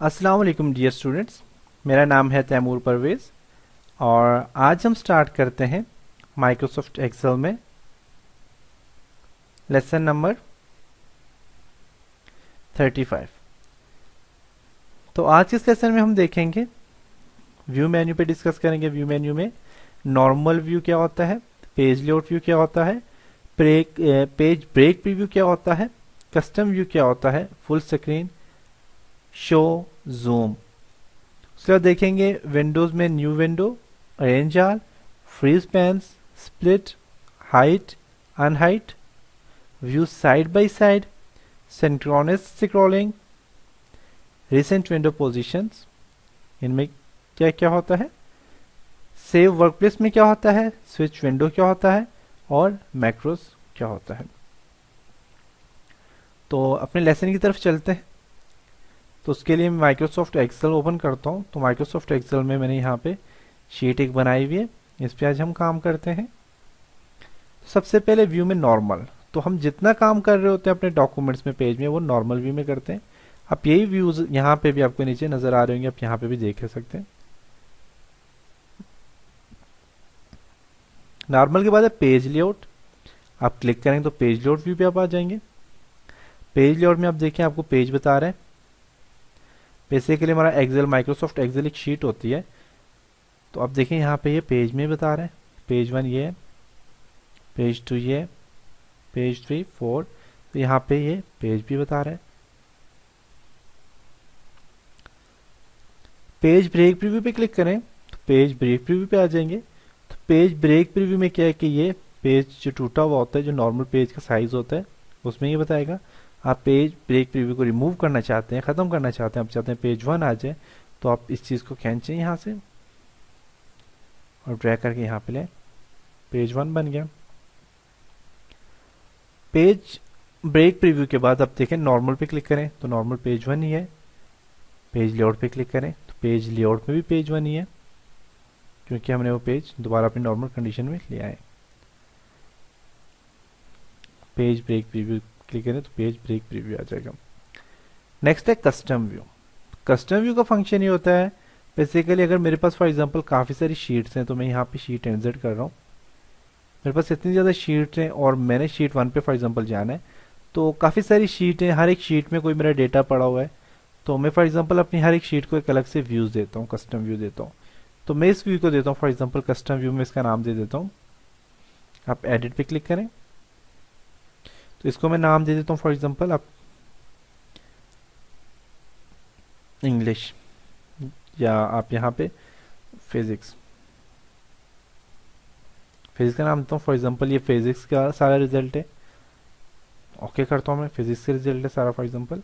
अस्सलाम वालेकुम dear students. मेरा नाम है तैमूर परवेज़ और आज हम स्टार्ट करते हैं माइक्रोसॉफ्ट एक्सेल में लेसन नंबर 35। तो आज के इस लेसन में हम देखेंगे, व्यू मेन्यू पे डिस्कस करेंगे। व्यू मेन्यू में नॉर्मल व्यू क्या होता है, पेज लेआउट व्यू क्या होता है, पेज ब्रेक प्रीव्यू क्या होता है, कस्टम व्यू क्या होता है, फुल स्क्रीन, शो, जूम। उसके बाद देखेंगे विंडोज में new window, arrange all, freeze panes, split, hide, unhide, view side by side, synchronous scrolling, reset window positions, इनमें क्या क्या होता है, सेव वर्कप्लेस में क्या होता है, स्विच विंडो क्या होता है और मैक्रोस क्या होता है। तो अपने लेसन की तरफ चलते हैं। तो उसके लिए मैं माइक्रोसॉफ्ट एक्सेल ओपन करता हूँ। तो माइक्रोसॉफ्ट एक्सेल में मैंने यहाँ पे शीट एक बनाई हुई है, इस पे आज हम काम करते हैं। तो सबसे पहले व्यू में नॉर्मल, तो हम जितना काम कर रहे होते हैं अपने डॉक्यूमेंट्स में पेज में वो नॉर्मल व्यू में करते हैं। आप यही व्यूज यहाँ पे भी आपको नीचे नजर आ रहे होंगे, आप यहाँ पे भी देख सकते हैं। नॉर्मल के बाद है पेज लेआउट। आप क्लिक करेंगे तो पेज लेआउट व्यू पे आप आ जाएंगे। पेज लेआउट में आप देखें आपको पेज बता रहे हैं। बेसिकली हमारा एक्सेल, माइक्रोसॉफ्ट एक्सेल एक शीट होती है। तो आप देखें यहाँ पे ये पेज में बता रहे हैं, पेज 1 ये है, पेज 2 ये है, पेज 3 4। तो यहाँ पे ये पेज भी बता रहा है। पेज ब्रेक प्रीव्यू पे क्लिक करें तो पेज ब्रेक प्रीव्यू पे आ जाएंगे। तो पेज ब्रेक प्रीव्यू में क्या है कि ये पेज जो टूटा हुआ होता है, जो नॉर्मल पेज का साइज होता है, उसमें ये बताएगा। आप पेज ब्रेक प्रीव्यू को रिमूव करना चाहते हैं, खत्म करना चाहते हैं, आप चाहते हैं पेज 1 आ जाए, तो आप इस चीज को खींचें यहाँ से और ड्रैग करके यहाँ पे लें, पेज 1 बन गया। पेज ब्रेक प्रीव्यू के बाद आप देखें नॉर्मल पे क्लिक करें तो नॉर्मल पेज 1 ही है। पेज लेआउट पे क्लिक करें तो पेज लेआउट में भी पेज 1 ही है, क्योंकि हमने वो पेज दोबारा अपनी नॉर्मल कंडीशन में ले आए। पेज ब्रेक प्रीव्यू क्लिक करें तो पेज ब्रेक प्रीव्यू आ जाएगा। नेक्स्ट है कस्टम व्यू। कस्टम व्यू का फंक्शन ये होता है, बेसिकली अगर मेरे पास फॉर एग्जांपल काफ़ी सारी शीट्स हैं, तो मैं यहाँ पे शीट इंसर्ट कर रहा हूँ। मेरे पास इतनी ज़्यादा शीट्स हैं और मैंने शीट 1 पे फॉर एग्जांपल जाना है, तो काफ़ी सारी शीट हैं, हर एक शीट में कोई मेरा डेटा पड़ा हुआ है। तो मैं फॉर एग्जांपल अपनी हर एक शीट को एक अलग से व्यूज़ देता हूँ, कस्टम व्यू देता हूँ। तो मैं इस व्यू को देता हूँ फॉर एग्जांपल कस्टम व्यू में, इसका नाम दे देता हूँ। आप एडिट पे क्लिक करें तो इसको मैं नाम दे देता हूँ फॉर एग्जांपल आप इंग्लिश, या आप यहाँ पे फिजिक्स, फिजिक्स का नाम देता हूँ फॉर एग्जांपल। ये फिजिक्स का सारा रिजल्ट है, ओके करता हूँ मैं, फिजिक्स का रिजल्ट है सारा फॉर एग्जांपल।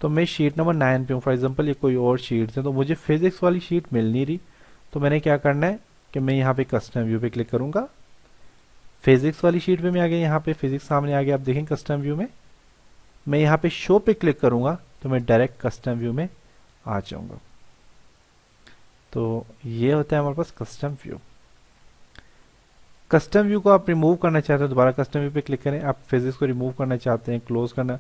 तो मैं शीट नंबर 9 पे हूँ फॉर एग्जांपल, ये कोई और शीट्स है, तो मुझे फिजिक्स वाली शीट मिल नहीं रही। तो मैंने क्या करना है कि मैं यहाँ पे कस्टम व्यू पे क्लिक करूंगा। फिजिक्स वाली शीट पे मैं आ गया, यहाँ पे फिजिक्स सामने आ गया, आप देखें कस्टम व्यू में। मैं यहाँ पे शो पे क्लिक करूंगा तो मैं डायरेक्ट कस्टम व्यू में आ जाऊंगा। तो ये होता है हमारे पास कस्टम व्यू। कस्टम व्यू को आप रिमूव करना चाहते हैं, दोबारा कस्टम व्यू पे क्लिक करें। आप फिजिक्स को रिमूव करना चाहते हैं, क्लोज करना,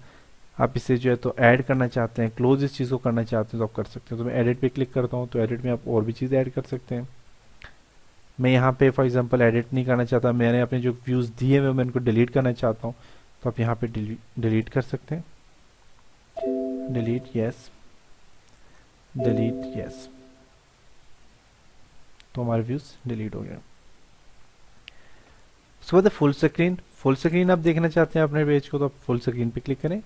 आप इसे जो है तो ऐड करना चाहते हैं, क्लोज इस चीज़ को करना चाहते हैं तो आप कर सकते हैं। तो मैं एडिट पे क्लिक करता हूँ, तो एडिट में आप और भी चीज़ ऐड कर सकते हैं। मैं यहाँ पे फॉर एग्जांपल एडिट नहीं करना चाहता, मैंने अपने जो व्यूज़ दिए हुए मैं उनको डिलीट करना चाहता हूँ, तो आप यहाँ पे डिलीट कर सकते हैं। डिलीट यस, डिलीट यस, तो हमारे व्यूज़ डिलीट हो गए। उसके बाद फुल स्क्रीन। फुल स्क्रीन आप देखना चाहते हैं अपने पेज को, तो आप फुल स्क्रीन पे क्लिक करें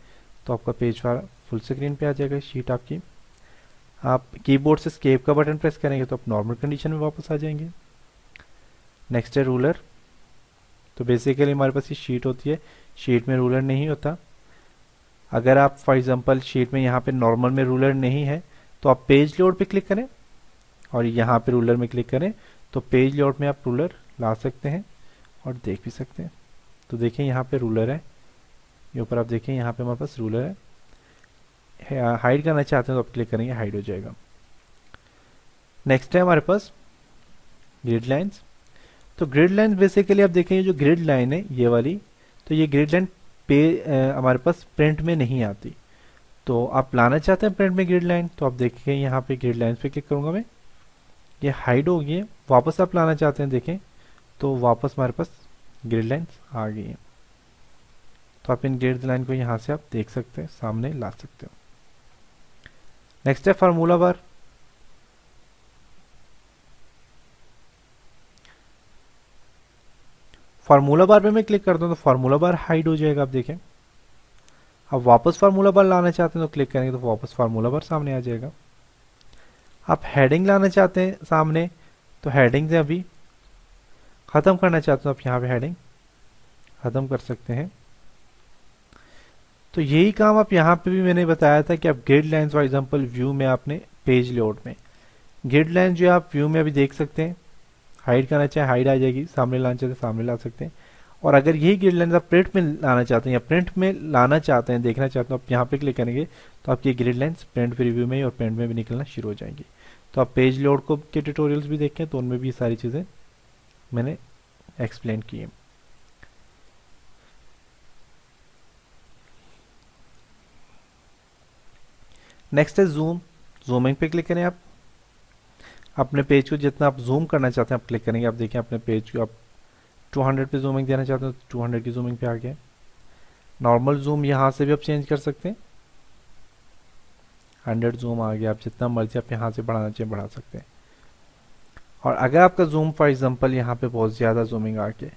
तो आपका पेज फुल स्क्रीन पे आ जाएगा शीट आपकी। आप कीबोर्ड से एस्केप का बटन प्रेस करेंगे तो आप नॉर्मल कंडीशन में वापस आ जाएंगे। नेक्स्ट है रूलर। तो बेसिकली हमारे पास ये शीट होती है, शीट में रूलर नहीं होता। अगर आप फॉर एग्जांपल शीट में यहाँ पे नॉर्मल में रूलर नहीं है तो आप पेज लेआउट पे क्लिक करें और यहाँ पे रूलर में क्लिक करें, तो पेज लेआउट में आप रूलर ला सकते हैं और देख भी सकते हैं। तो देखिए यहाँ पे रूलर है, ये ऊपर आप देखें यहाँ पे हमारे पास रूलर है। हाइड करना चाहते हैं तो आप क्लिक करेंगे, हाइड हो जाएगा। नेक्स्ट है हमारे पास ग्रिड लाइंस। तो ग्रिड लाइन बेसिकली आप देखेंगे जो ग्रिड लाइन है ये वाली, तो ये ग्रिड लाइन पे हमारे पास प्रिंट में नहीं आती। तो आप लाना चाहते हैं प्रिंट में ग्रिड लाइन, तो आप देखिए यहाँ पे ग्रिड लाइन पे क्लिक करूंगा मैं, ये हाइड हो गई है। वापस आप लाना चाहते हैं देखें तो वापस हमारे पास ग्रिड लाइन्स आ गई हैं। तो आप इन ग्रिड लाइन को यहाँ से आप देख सकते हैं, सामने ला सकते हो। नेक्स्ट है फार्मूला बार। फार्मूला बार पे मैं क्लिक करता हूँ तो फार्मूला बार हाइड हो जाएगा, आप देखें। आप वापस फार्मूला बार लाना चाहते हैं तो क्लिक करेंगे तो वापस फार्मूला बार सामने आ जाएगा। आप हेडिंग लाना चाहते हैं सामने तो हेडिंग से अभी खत्म करना चाहते हो आप यहाँ पे हेडिंग खत्म कर सकते हैं। तो यही काम आप यहाँ पे भी मैंने बताया था कि आप grid lines for example view में आपने पेज लेआउट में ग्रिड लाइन जो आप व्यू में अभी देख सकते हैं, हाइड करना चाहे हाइड आ जाएगी, सामने लाना चाहते हैं सामने ला सकते हैं। और अगर यही ग्रिड लाइन आप प्रिंट में लाना चाहते हैं या प्रिंट में लाना चाहते हैं, देखना चाहते हैं, आप यहाँ पे क्लिक करेंगे तो आपकी ग्रिड लाइन्स प्रिंट प्रीव्यू में और प्रिंट में भी निकलना शुरू हो जाएंगी। तो आप पेज लेआउट को के ट्यूटोरियल्स भी देखें तो उनमें भी सारी चीज़ें मैंने एक्सप्लेन की है। नेक्स्ट है जूम। जूमिंग पे क्लिक करें आप, अपने पेज को जितना आप जूम करना चाहते हैं आप क्लिक करेंगे। आप देखिए अपने पेज को आप 200 पे जूमिंग देना चाहते हैं तो 200 की जूमिंग पे आ गया। नॉर्मल जूम यहाँ से भी आप चेंज कर सकते हैं, 100 जूम आ गया। आप जितना मर्जी आप यहाँ से बढ़ाना चाहिए बढ़ा सकते हैं। और अगर आपका जूम फॉर एग्जांपल यहाँ पे बहुत ज़्यादा जूमिंग आ गया,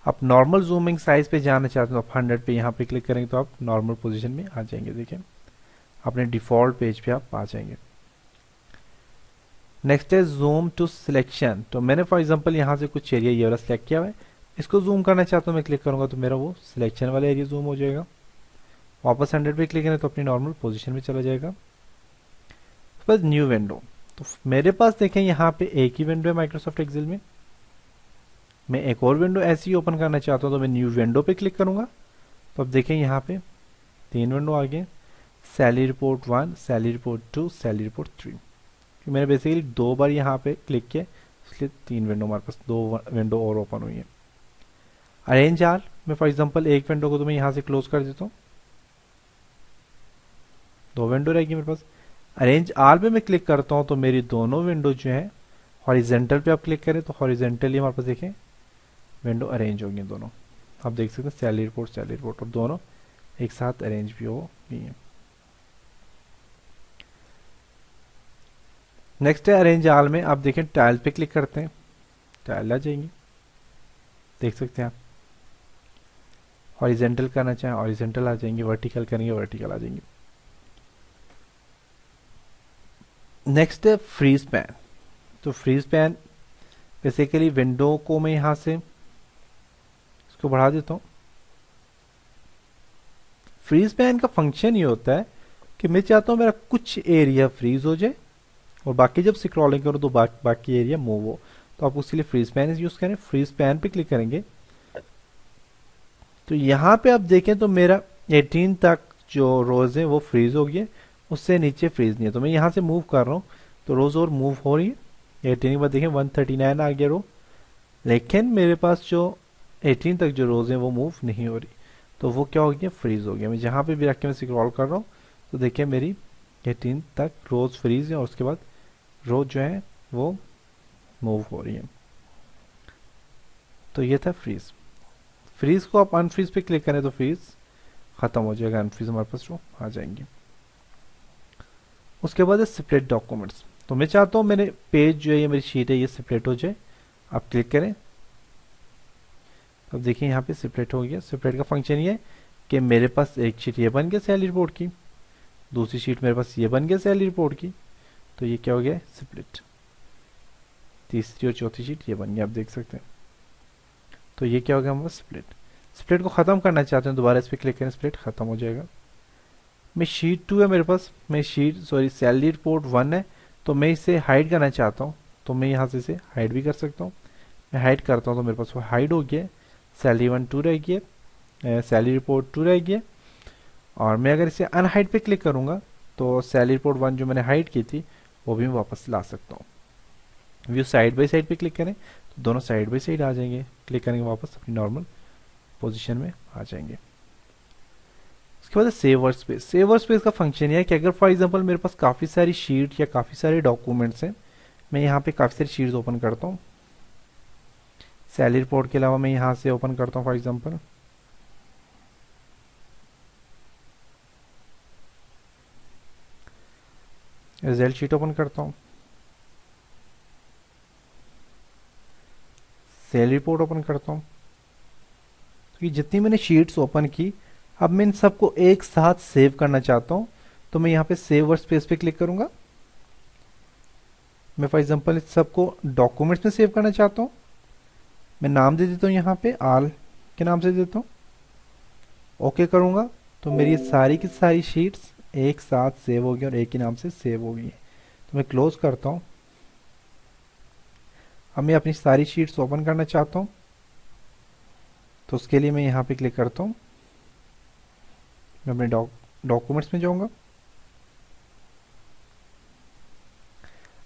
आप नॉर्मल जूमिंग साइज पे जाना चाहते हो तो आप 100 पे यहाँ पे क्लिक करेंगे तो आप नॉर्मल पोजीशन में आ जाएंगे। देखिए अपने डिफॉल्ट पेज पे आप आ जाएंगे। नेक्स्ट है जूम टू सिलेक्शन। तो मैंने फॉर एग्जांपल यहाँ से कुछ एरिया ये वाला सिलेक्ट किया हुआ है, इसको जूम करना चाहता हूँ मैं, क्लिक करूंगा तो मेरा वो सिलेक्शन वाला एरिया जूम हो जाएगा। वापस 100 पे क्लिक करें तो अपनी नॉर्मल पोजीशन में चला जाएगा। उसके बाद न्यू विंडो। तो मेरे पास देखें यहाँ पे एक ही विंडो है माइक्रोसॉफ्ट एक्सेल में, मैं एक और विंडो ऐसी ही ओपन करना चाहता हूँ तो मैं न्यू विंडो पे क्लिक करूंगा। तो अब देखें यहाँ पे 3 विंडो आ गए, salary report 1, salary report 2, salary report 3। कि मैंने बेसिकली 2 बार यहाँ पे क्लिक किया इसलिए 3 विंडो हमारे पास 2 विंडो और ओपन हुई है। अरेंज आल में फॉर एग्जांपल एक विंडो को तो मैं यहाँ से क्लोज कर देता हूँ, 2 विंडो रहेगी मेरे पास। अरेंज आल पे मैं क्लिक करता हूँ तो मेरी दोनों विंडो जो है हॉरिजेंटल पे आप क्लिक करें तो हॉरिजेंटली हमारे पास देखें विंडो अरेंज होंगी दोनों। आप देख सकते हैं सैलरी रिपोर्ट और दोनों एक साथ अरेंज भी हो गई है। नेक्स्ट है अरेंज आल में आप देखें टाइल पे क्लिक करते हैं, टाइल आ जाएंगी, देख सकते हैं आप। हॉरिजेंटल करना चाहें हॉरिजेंटल आ जाएंगे, वर्टिकल करेंगे वर्टिकल आ जाएंगे। नेक्स्ट है फ्रीज पैन। तो फ्रीज पैन बेसिकली विंडो को मैं यहां से इसको बढ़ा देता हूं। फ्रीज पैन का फंक्शन ये होता है कि मैं चाहता हूं मेरा कुछ एरिया फ्रीज हो जाए और बाकी जब स्क्रॉलिंग करो तो बाकी एरिया मूव हो। तो आप उसके लिए फ्रीज पैन यूज करें। फ्रीज पैन पे क्लिक करेंगे तो यहाँ पे आप देखें तो मेरा 18 तक जो रोज है वो फ्रीज हो गया, उससे नीचे फ्रीज नहीं है। तो मैं यहाँ से मूव कर रहा हूँ तो रोज और मूव हो रही है। 18 के बाद देखें 139 आ गया रो, लेकिन मेरे पास जो 18 तक जो रोज है वो मूव नहीं हो रही, तो वो क्या हो गया फ्रीज हो गया। मैं जहाँ पे भी रख के मैं स्क्रॉल कर रहा हूँ तो देखिए मेरी 18 तक रोज फ्रीज है और उसके बाद रोज जो है वो मूव हो रही है। तो ये था फ्रीज। फ्रीज को आप अनफ्रीज पे क्लिक करें तो फ्रीज खत्म हो जाएगा, अनफ्रीज हमारे पास जो आ जाएंगे। उसके बाद है सेपरेट डॉक्यूमेंट्स। तो मैं चाहता हूँ मेरे पेज जो है ये मेरी शीट है ये सेपरेट हो जाए। आप क्लिक करें अब देखिए यहाँ पे सेपरेट हो गया। सेपरेट का फंक्शन ये है कि मेरे पास एक शीट ये बन गया सैलरी रिपोर्ट की, दूसरी शीट मेरे पास ये बन गया सैलरी रिपोर्ट की, तो ये क्या हो गया सेपरेट। तीसरी और चौथी शीट ये बन गया, आप देख सकते हैं। तो ये क्या हो गया हमारा स्प्लिट। स्प्लिट को खत्म करना चाहते हैं दोबारा इस पर क्लिक करें, स्प्लिट खत्म हो जाएगा। मैं शीट 2 है मेरे पास, मैं सैलरी रिपोर्ट 1 है तो मैं इसे हाइड करना चाहता हूँ तो मैं यहाँ से इसे हाइड भी कर सकता हूँ। मैं हाइड करता हूँ तो मेरे पास वो हाइड हो गया। सैलरी 1 2 रह गई है, सैलरी रिपोर्ट 2 रह गई है। और मैं अगर इसे अनहाइड पे क्लिक करूंगा तो सैलरी रिपोर्ट 1 जो मैंने हाइड की थी वो भी मैं वापस ला सकता हूँ। व्यू साइड बाई साइड पे क्लिक करें तो दोनों साइड बाई साइड आ जाएंगे, क्लिक करेंगे वापस अपनी नॉर्मल पोजीशन में आ जाएंगे। उसके बाद सेव वर्कस्पेस। सेव वर्कस्पेस का फंक्शन ये है कि अगर फॉर एग्जांपल मेरे पास काफ़ी सारी शीट या काफ़ी सारे डॉक्यूमेंट्स हैं, मैं यहाँ पे काफ़ी सारी शीट्स ओपन करता हूँ। सैलरी रिपोर्ट के अलावा मैं यहाँ से ओपन करता हूँ for example result sheet open करता हूँ, सैलरी रिपोर्ट ओपन करता हूँ। तो ये जितनी मैंने शीट्स ओपन की, अब मैं इन सबको एक साथ सेव करना चाहता हूँ, तो मैं यहाँ पे सेव वर्कस्पेस पे क्लिक करूंगा। मैं फॉर एग्जांपल इस सबको डॉक्यूमेंट्स में सेव करना चाहता हूँ। मैं नाम दे देता हूँ, यहाँ पे आल के नाम से देता हूँ, ओके करूंगा तो मेरी सारी की सारी शीट्स एक साथ सेव हो गई और एक ही नाम से सेव हो गई है। तो मैं क्लोज करता हूँ। अब मैं अपनी सारी शीट्स ओपन करना चाहता हूँ, तो उसके लिए मैं यहाँ पे क्लिक करता हूँ। मैं अपने डॉक्यूमेंट्स में जाऊँगा,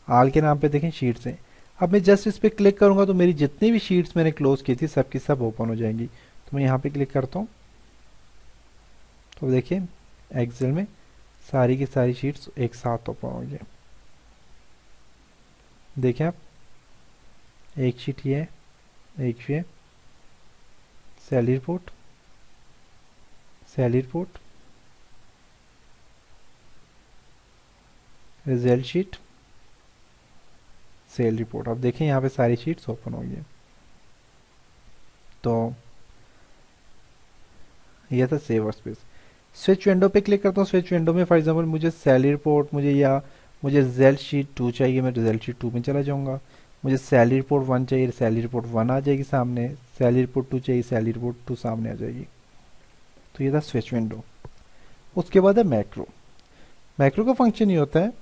आल के नाम पे देखें शीट्स हैं। अब मैं जस्ट इस पर क्लिक करूंगा तो मेरी जितनी भी शीट्स मैंने क्लोज की थी सब की सब ओपन हो जाएंगी। तो मैं यहाँ पे क्लिक करता हूँ, तो देखिए एक्सेल में सारी की सारी शीट्स एक साथ ओपन हो गई। देखें आप, एक शीट ये है, एक ये salary report, salary report, result sheet, sale report. अब देखें यहाँ पे सारी शीट्स ओपन हो गई। तो यह था सेव वर्कस्पेस। स्विच विंडो पे क्लिक करता हूँ। स्विच विंडो में फॉर एग्जांपल मुझे सैलरी रिपोर्ट मुझे रिजल्ट शीट 2 चाहिए, मैं रिजल्ट शीट 2 में चला जाऊँगा। मुझे सैलरी रिपोर्ट 1 चाहिए, सैलरी रिपोर्ट 1 आ जाएगी सामने। सैलरी रिपोर्ट 2 चाहिए, सैलरी रिपोर्ट 2 सामने आ जाएगी। तो ये था स्विच विंडो। उसके बाद है मैक्रो। मैक्रो का फंक्शन ये होता है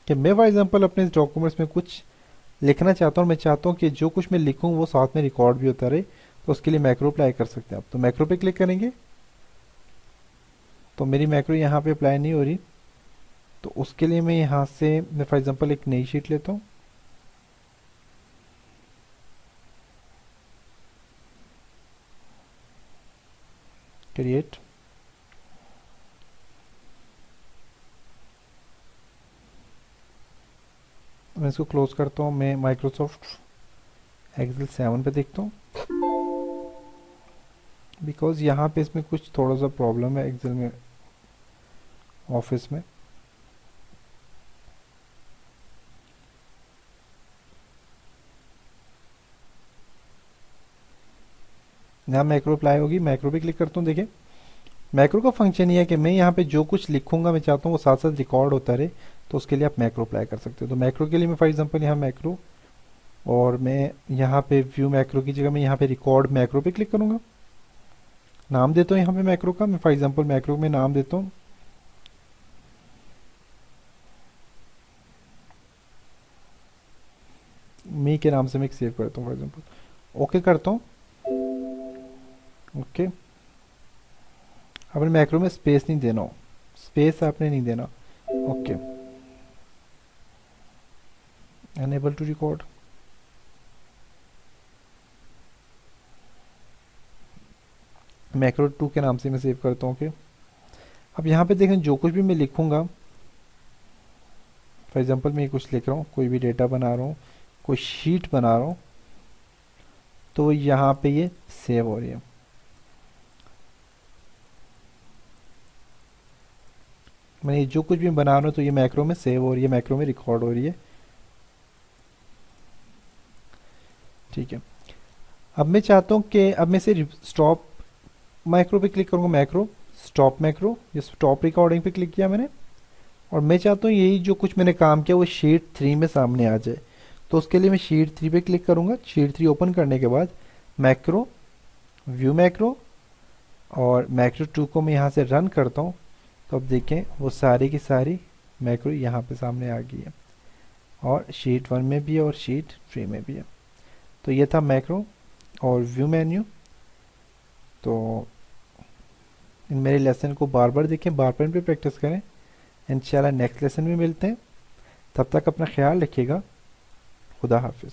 कि मैं फॉर एग्जांपल अपने डॉक्यूमेंट्स में कुछ लिखना चाहता हूँ, मैं चाहता हूँ कि जो कुछ मैं लिखूँ वो साथ में रिकॉर्ड भी होता रहे, तो उसके लिए मैक्रो अप्लाई कर सकते हैं आप। तो मैक्रो पे क्लिक करेंगे तो मेरी मैक्रो यहाँ पे अप्लाई नहीं हो रही, तो उसके लिए मैं यहाँ से मैं फॉर एग्जांपल एक नई शीट लेता हूँ, क्रिएट, मैं इसको क्लोज करता हूँ। मैं माइक्रोसॉफ्ट एक्सेल 7 पे देखता हूँ, बिकॉज यहाँ पे इसमें कुछ थोड़ा सा प्रॉब्लम है एक्सेल में, ऑफिस में। यहाँ मैक्रो अप्लाई होगी, मैक्रो पे क्लिक करता हूँ। देखिए मैक्रो का फंक्शन ये है कि मैं यहाँ पे जो कुछ लिखूंगा मैं चाहता हूँ वो साथ साथ रिकॉर्ड होता रहे, तो उसके लिए आप मैक्रो अप्लाई कर सकते हो। तो मैक्रो के लिए मैं फॉर एग्जांपल यहाँ मैक्रो, और मैं यहाँ पे व्यू मैक्रो की जगह मैं यहाँ पे रिकॉर्ड मैक्रो पे क्लिक करूंगा। नाम देता हूँ यहाँ पे मैक्रो का, मैं फॉर एग्जांपल मैक्रो में नाम देता हूँ मी के नाम से मैं सेव करता हूँ फॉर एग्जांपल, ओके करता हूँ। ओके, अपने मैक्रो में स्पेस नहीं देना हो, स्पेस आपने नहीं देना। Okay, enable to record. Macro 2 के नाम से मैं सेव करता हूँ। ओके, अब यहाँ पे देखें जो कुछ भी मैं लिखूंगा, फॉर एग्जांपल मैं कुछ लिख रहा हूँ, कोई भी डेटा बना रहा हूँ, कोई शीट बना रहा हूँ, तो यहाँ पे ये सेव हो रही है। मैं जो कुछ भी बना रहा हूँ तो ये मैक्रो में सेव हो रही है, मैक्रो में रिकॉर्ड हो रही है। ठीक है, अब मैं चाहता हूँ कि अब मैं से स्टॉप मैक्रो पे क्लिक करूँगा, मैक्रो स्टॉप मैक्रो, ये स्टॉप रिकॉर्डिंग पे क्लिक किया मैंने, और मैं चाहता हूँ यही जो कुछ मैंने काम किया वो शीट 3 में सामने आ जाए। तो उसके लिए मैं शीट 3 पे क्लिक करूँगा। शीट 3 ओपन करने के बाद मैक्रो, व्यू मैक्रो, और मैक्रो 2 को मैं यहाँ से रन करता हूँ, तो अब देखें वो सारी की सारी मैक्रो यहाँ पे सामने आ गई है, और शीट 1 में भी है और शीट 3 में भी है। तो ये था मैक्रो और व्यू मेन्यू। तो इन मेरे लेसन को बार बार देखें, बार बार इन पर प्रैक्टिस करें। इंशाल्लाह नेक्स्ट लेसन में मिलते हैं, तब तक अपना ख्याल रखिएगा। खुदा हाफिज़।